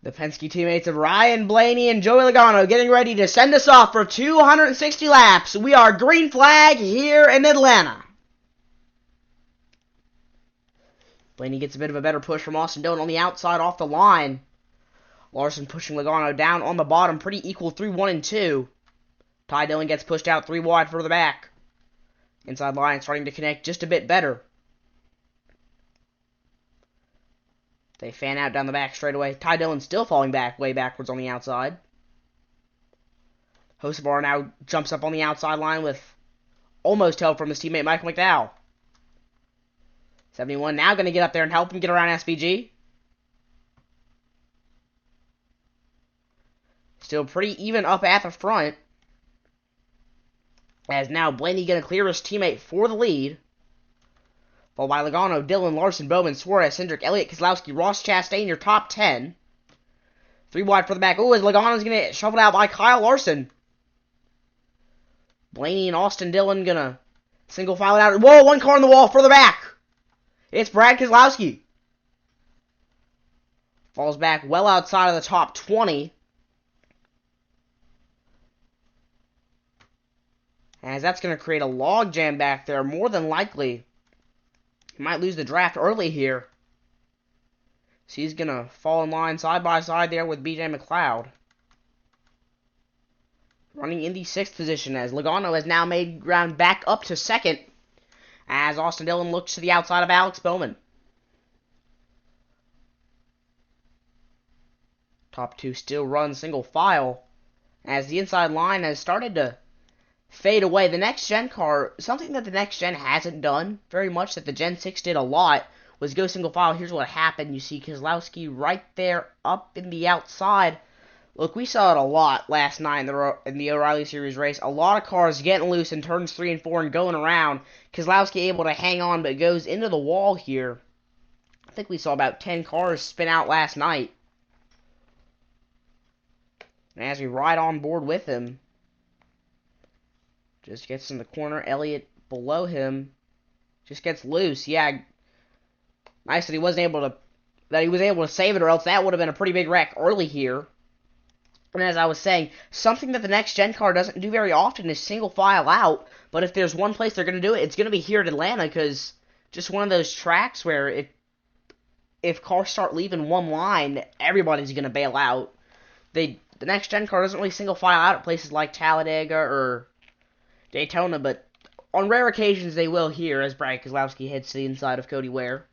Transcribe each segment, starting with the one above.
The Penske teammates of Ryan Blaney and Joey Logano getting ready to send us off for 260 laps. We are green flag here in Atlanta. Blaney gets a bit of a better push from Austin Dillon on the outside off the line. Larson pushing Logano down on the bottom, pretty equal 3-1 and 2. Ty Dillon gets pushed out 3 wide further back. Inside line starting to connect just a bit better. They fan out down the back straightaway. Ty Dillon still falling back, way backwards on the outside. Hocevar now jumps up on the outside line with almost help from his teammate Michael McDowell. 71 now going to get up there and help him get around SVG. Still pretty even up at the front. As now Blaney going to clear his teammate for the lead. Followed by Logano, Dillon, Larson, Bowman, Suarez, Hendrick, Elliott, Keselowski, Ross, Chastain, your top 10. 3 wide for the back. Oh, as Logano's going to get shoveled out by Kyle Larson. Blaney and Austin Dillon going to single file it out. Whoa, 1 car on the wall further back. It's Brad Keselowski. Falls back well outside of the top 20. As that's going to create a log jam back there, more than likely. He might lose the draft early here. So he's going to fall in line side by side there with BJ McLeod. Running in the 6th position as Logano has now made ground back up to 2nd. As Austin Dillon looks to the outside of Alex Bowman. Top 2 still run single file. As the inside line has started to fade away. The next gen car, something that the next gen hasn't done very much, that the Gen 6 did a lot, was go single file. Here's what happened. You see Keselowski right there up in the outside. Look, we saw it a lot last night in the O'Reilly Series race. A lot of cars getting loose in turns 3 and 4 and going around. Keselowski able to hang on, but goes into the wall here. I think we saw about 10 cars spin out last night. And as we ride on board with him, just gets in the corner. Elliott below him just gets loose. Yeah, nice that he wasn't able to save it, or else that would have been a pretty big wreck early here. And as I was saying, something that the next gen car doesn't do very often is single file out. But if there's one place they're going to do it, it's going to be here at Atlanta, because just one of those tracks where if cars start leaving one line, everybody's going to bail out. The next gen car doesn't really single file out at places like Talladega or Daytona, but on rare occasions they will here as Brad Keselowski heads to the inside of Cody Ware.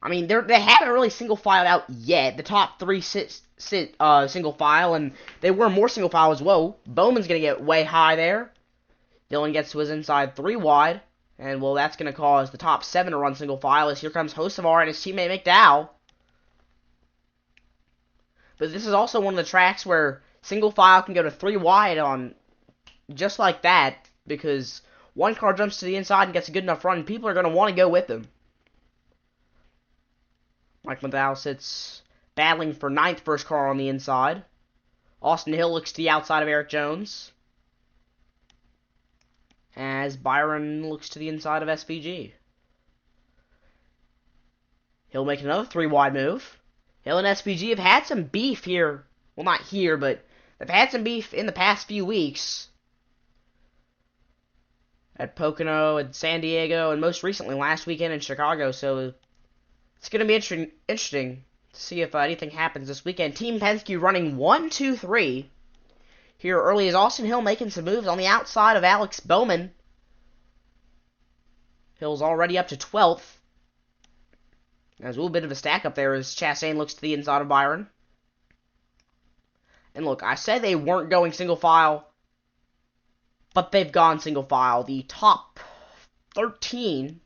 I mean, they haven't really single filed out yet. The top 3 sit single file, and they were more single file as well. Bowman's going to get way high there. Dillon gets to his inside 3 wide, and well, that's going to cause the top 7 to run single file as here comes Hocevar and his teammate McDowell. But this is also one of the tracks where single file can go to 3 wide on just like that, because one car jumps to the inside and gets a good enough run, and people are going to want to go with them. Mike McDowell sits battling for 9th, first car on the inside. Austin Hill looks to the outside of Eric Jones, as Byron looks to the inside of SVG. He'll make another 3 wide move. Hill and SVG have had some beef here. Well, not here, but they've had some beef in the past few weeks. At Pocono and San Diego, and most recently last weekend in Chicago. So it's going to be interesting to see if anything happens this weekend. Team Penske running 1-2-3. Here early is Austin Hill making some moves on the outside of Alex Bowman. Hill's already up to 12th. There's a little bit of a stack up there as Chastain looks to the inside of Byron. And look, I said they weren't going single file, but they've gone single file. The top 13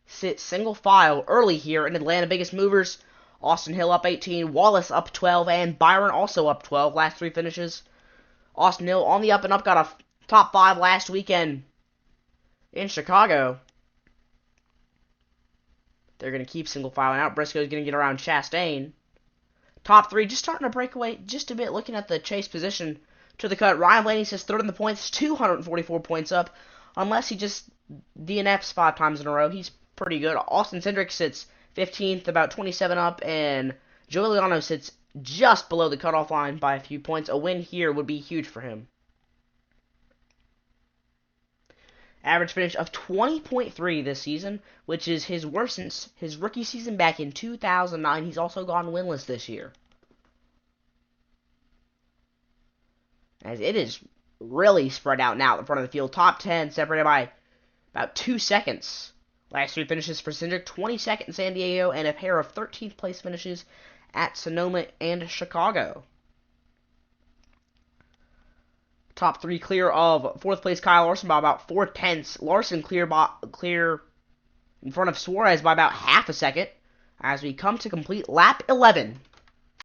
sit single file early here in Atlanta. Biggest movers, Austin Hill up 18, Wallace up 12, and Byron also up 12. Last 3 finishes. Austin Hill on the up and up, got a top 5 last weekend in Chicago. They're going to keep single filing out. Briscoe's going to get around Chastain. Top 3 just starting to break away just a bit. Looking at the chase position to the cut. Ryan Blaney sits 3rd in the points, 244 points up. unless he just DNFs 5 times in a row. He's pretty good. Austin Cindric sits 15th, about 27 up, and Joey Logano sits just below the cutoff line by a few points. A win here would be huge for him. Average finish of 20.3 this season, which is his worst since his rookie season back in 2009. He's also gone winless this year. As it is really spread out now at the front of the field. Top 10 separated by about 2 seconds. Last 3 finishes for Cindric, 22nd in San Diego, and a pair of 13th place finishes at Sonoma and Chicago. Top 3 clear of 4th place Kyle Larson by about 4/10. Larson clear in front of Suarez by about half a second as we come to complete lap 11.